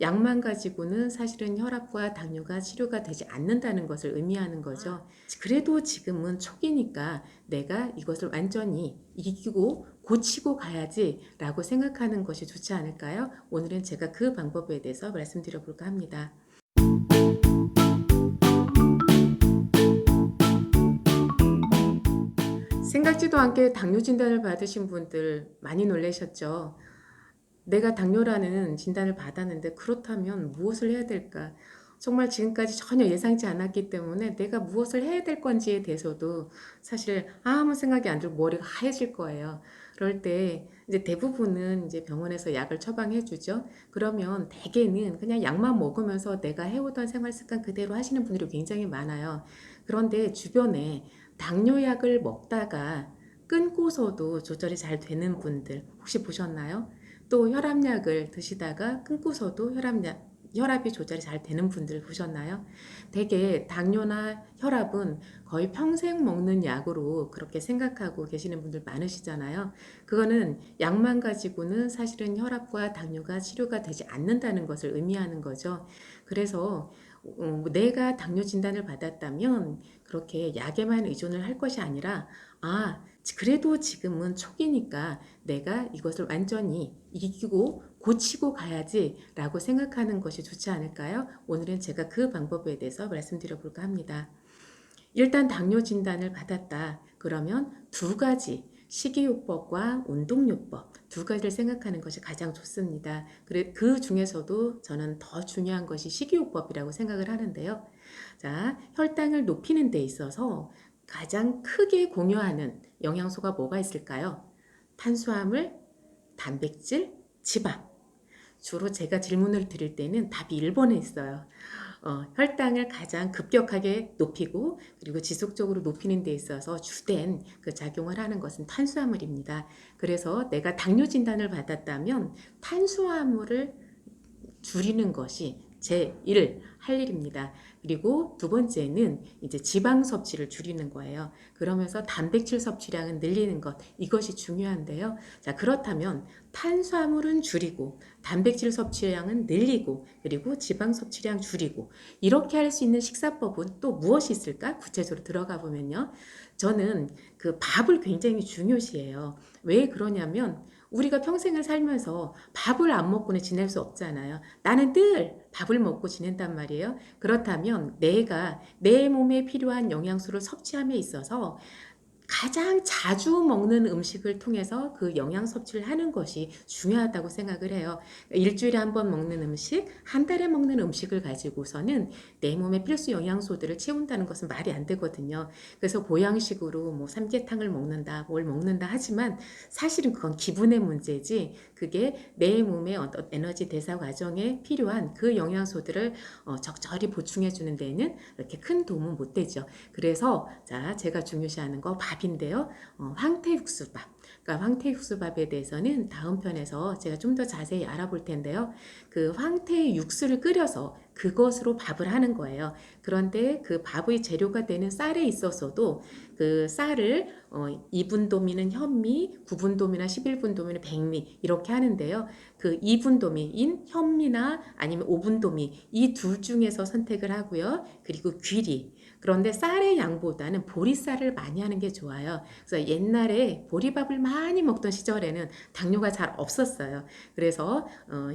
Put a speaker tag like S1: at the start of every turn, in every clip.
S1: 약만 가지고는 사실은 혈압과 당뇨가 치료가 되지 않는다는 것을 의미하는 거죠. 그래도 지금은 초기니까 내가 이것을 완전히 이기고 고치고 가야지 라고 생각하는 것이 좋지 않을까요? 오늘은 제가 그 방법에 대해서 말씀드려 볼까 합니다. 생각지도 않게 당뇨 진단을 받으신 분들 많이 놀라셨죠? 내가 당뇨라는 진단을 받았는데 그렇다면 무엇을 해야 될까? 정말 지금까지 전혀 예상치 않았기 때문에 내가 무엇을 해야 될 건지에 대해서도 사실 아무 생각이 안 들고 머리가 하얘질 거예요. 그럴 때 이제 대부분은 이제 병원에서 약을 처방해 주죠. 그러면 대개는 그냥 약만 먹으면서 내가 해오던 생활 습관 그대로 하시는 분들이 굉장히 많아요. 그런데 주변에 당뇨약을 먹다가 끊고서도 조절이 잘 되는 분들 혹시 보셨나요? 또 혈압약을 드시다가 끊고서도 혈압이 조절이 잘 되는 분들 보셨나요? 대개 당뇨나 혈압은 거의 평생 먹는 약으로 그렇게 생각하고 계시는 분들 많으시잖아요. 그거는 약만 가지고는 사실은 혈압과 당뇨가 치료가 되지 않는다는 것을 의미하는 거죠. 그래서 내가 당뇨 진단을 받았다면 그렇게 약에만 의존을 할 것이 아니라 그래도 지금은 초기니까 내가 이것을 완전히 이기고 고치고 가야지 라고 생각하는 것이 좋지 않을까요? 오늘은 제가 그 방법에 대해서 말씀드려 볼까 합니다. 일단 당뇨 진단을 받았다. 그러면 두 가지 식이요법과 운동요법 두 가지를 생각하는 것이 가장 좋습니다. 그 중에서도 저는 더 중요한 것이 식이요법이라고 생각을 하는데요. 자, 혈당을 높이는 데 있어서 가장 크게 공유하는 영양소가 뭐가 있을까요? 탄수화물, 단백질, 지방. 주로 제가 질문을 드릴 때는 답이 1번에 있어요. 혈당을 가장 급격하게 높이고 그리고 지속적으로 높이는 데 있어서 주된 그 작용을 하는 것은 탄수화물입니다. 그래서 내가 당뇨 진단을 받았다면 탄수화물을 줄이는 것이 제1 할 일입니다. 그리고 두 번째는 이제 지방 섭취를 줄이는 거예요. 그러면서 단백질 섭취량은 늘리는 것, 이것이 중요한데요. 자, 그렇다면 탄수화물은 줄이고 단백질 섭취량은 늘리고 그리고 지방 섭취량 줄이고 이렇게 할 수 있는 식사법은 또 무엇이 있을까? 구체적으로 들어가 보면요. 저는 그 밥을 굉장히 중요시해요. 왜 그러냐면 우리가 평생을 살면서 밥을 안 먹고는 지낼 수 없잖아요. 나는 늘 밥을 먹고 지낸단 말이에요. 그렇다면 내가 내 몸에 필요한 영양소를 섭취함에 있어서 가장 자주 먹는 음식을 통해서 그 영양 섭취를 하는 것이 중요하다고 생각을 해요. 일주일에 한 번 먹는 음식, 한 달에 먹는 음식을 가지고서는 내 몸의 필수 영양소들을 채운다는 것은 말이 안 되거든요. 그래서 보양식으로 뭐 삼계탕을 먹는다, 뭘 먹는다 하지만 사실은 그건 기분의 문제지 그게 내 몸의 어떤 에너지 대사 과정에 필요한 그 영양소들을 적절히 보충해 주는 데에는 이렇게 큰 도움은 못 되죠. 그래서 자, 제가 중요시하는 거 밥인데요. 황태육수밥. 그러니까 황태육수밥에 대해서는 다음 편에서 제가 좀 더 자세히 알아볼 텐데요. 그 황태 육수를 끓여서 그것으로 밥을 하는 거예요. 그런데 그 밥의 재료가 되는 쌀에 있어서도 그 쌀을 2분도미는 현미, 9분도미나 11분도미는 백미 이렇게 하는데요. 그 2분도미인 현미나 아니면 5분도미 이 둘 중에서 선택을 하고요. 그리고 귀리. 그런데 쌀의 양보다는 보리쌀을 많이 하는 게 좋아요. 그래서 옛날에 보리밥을 많이 먹던 시절에는 당뇨가 잘 없었어요. 그래서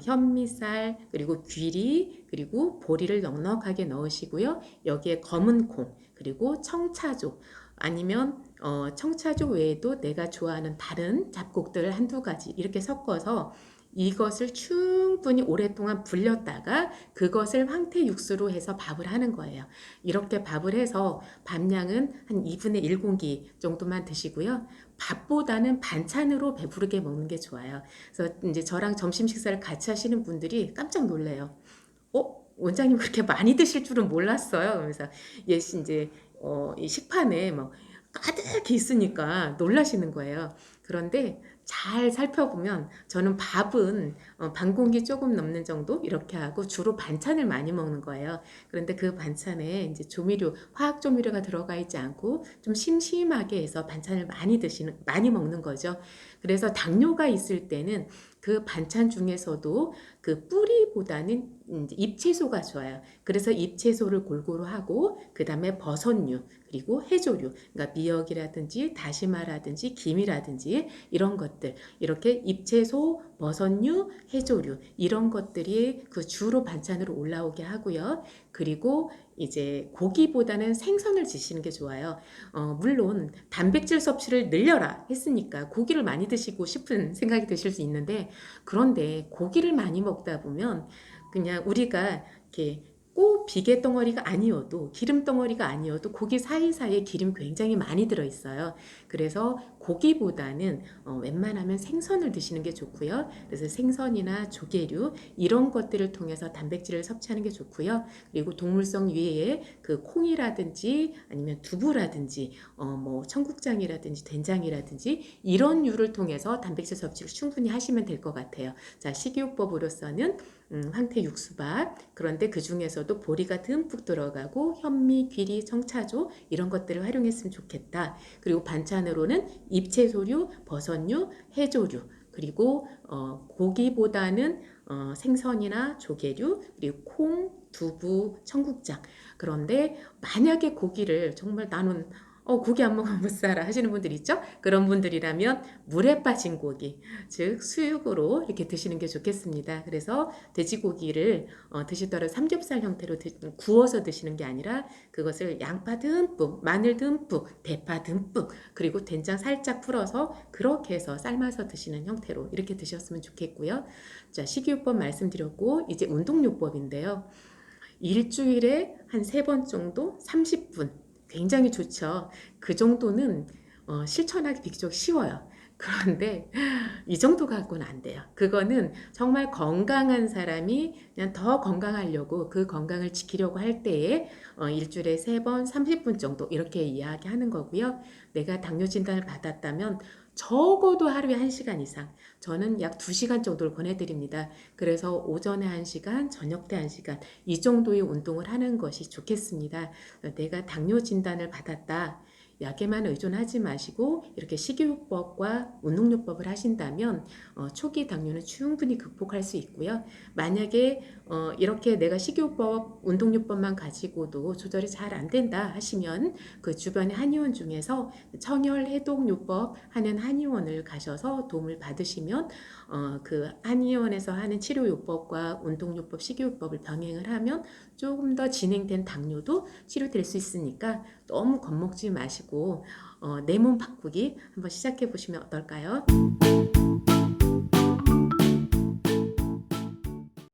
S1: 현미쌀 그리고 귀리 그리고 보리를 넉넉하게 넣으시고요. 여기에 검은 콩 그리고 청차조 아니면 청차조 외에도 내가 좋아하는 다른 잡곡들을 한두 가지 이렇게 섞어서 이것을 충분히 오랫동안 불렸다가 그것을 황태 육수로 해서 밥을 하는 거예요. 이렇게 밥을 해서 밥량은 한 2분의 1공기 정도만 드시고요. 밥보다는 반찬으로 배부르게 먹는 게 좋아요. 그래서 이제 저랑 점심 식사를 같이 하시는 분들이 깜짝 놀래요. 원장님 그렇게 많이 드실 줄은 몰랐어요. 그래서 이제 이 식판에 뭐 가득히 있으니까 놀라시는 거예요. 그런데 잘 살펴보면 저는 밥은 반 공기 조금 넘는 정도 이렇게 하고 주로 반찬을 많이 먹는 거예요. 그런데 그 반찬에 이제 화학 조미료가 들어가 있지 않고 좀 심심하게 해서 반찬을 많이 먹는 거죠. 그래서 당뇨가 있을 때는 그 반찬 중에서도 그 뿌리보다는 이제 잎채소가 좋아요. 그래서 잎채소를 골고루 하고 그 다음에 버섯류 그리고 해조류, 그러니까 미역이라든지 다시마라든지 김이라든지 이런 것들, 이렇게 잎채소, 버섯류, 해조류 이런 것들이 그 주로 반찬으로 올라오게 하고요. 그리고 이제 고기보다는 생선을 드시는 게 좋아요. 물론 단백질 섭취를 늘려라 했으니까 고기를 많이 드시고 싶은 생각이 드실 수 있는데, 그런데 고기를 많이 먹다 보면 그냥 우리가 이렇게 꼭 비계 덩어리가 아니어도 기름 덩어리가 아니어도 고기 사이사이에 기름 굉장히 많이 들어있어요. 그래서 고기보다는 웬만하면 생선을 드시는 게 좋고요. 그래서 생선이나 조개류 이런 것들을 통해서 단백질을 섭취하는 게 좋고요. 그리고 동물성 위에 그 콩이라든지 아니면 두부라든지 뭐 청국장이라든지 된장이라든지 이런 류를 통해서 단백질 섭취를 충분히 하시면 될 것 같아요. 자, 식이요법으로서는 황태 육수밥, 그런데 그 중에서도 보리가 듬뿍 들어가고 현미, 귀리, 청차조 이런 것들을 활용했으면 좋겠다. 그리고 반찬으로는 잎채소류, 버섯류, 해조류, 그리고 고기보다는 생선이나 조개류, 그리고 콩, 두부, 청국장. 그런데 만약에 고기를 정말 나는 고기 안 먹으면 못 살아 하시는 분들 있죠? 그런 분들이라면 물에 빠진 고기, 즉 수육으로 이렇게 드시는 게 좋겠습니다. 그래서 돼지고기를 드시더라도 삼겹살 형태로 구워서 드시는 게 아니라 그것을 양파 듬뿍, 마늘 듬뿍, 대파 듬뿍, 그리고 된장 살짝 풀어서 그렇게 해서 삶아서 드시는 형태로 이렇게 드셨으면 좋겠고요. 자, 식이요법 말씀드렸고 이제 운동요법인데요. 일주일에 한 3번 정도 30분 굉장히 좋죠. 그 정도는 실천하기 비교적 쉬워요. 그런데 이 정도 갖고는 안 돼요. 그거는 정말 건강한 사람이 그냥 더 건강하려고 그 건강을 지키려고 할 때에 일주일에 3번 30분 정도 이렇게 이야기하는 거고요. 내가 당뇨 진단을 받았다면 적어도 하루에 1시간 이상, 저는 약 2시간 정도를 권해드립니다. 그래서 오전에 1시간, 저녁 때 1시간 이 정도의 운동을 하는 것이 좋겠습니다. 내가 당뇨 진단을 받았다. 약에만 의존하지 마시고 이렇게 식이요법과 운동요법을 하신다면 초기 당뇨는 충분히 극복할 수 있고요. 만약에 이렇게 내가 식이요법, 운동요법만 가지고도 조절이 잘 안 된다 하시면 그 주변의 한의원 중에서 청혈해독요법 하는 한의원을 가셔서 도움을 받으시면 그 한의원에서 하는 치료요법과 운동요법, 식이요법을 병행을 하면 조금 더 진행된 당뇨도 치료될 수 있으니까 너무 겁먹지 마시고 내 몸 바꾸기 한번 시작해 보시면 어떨까요?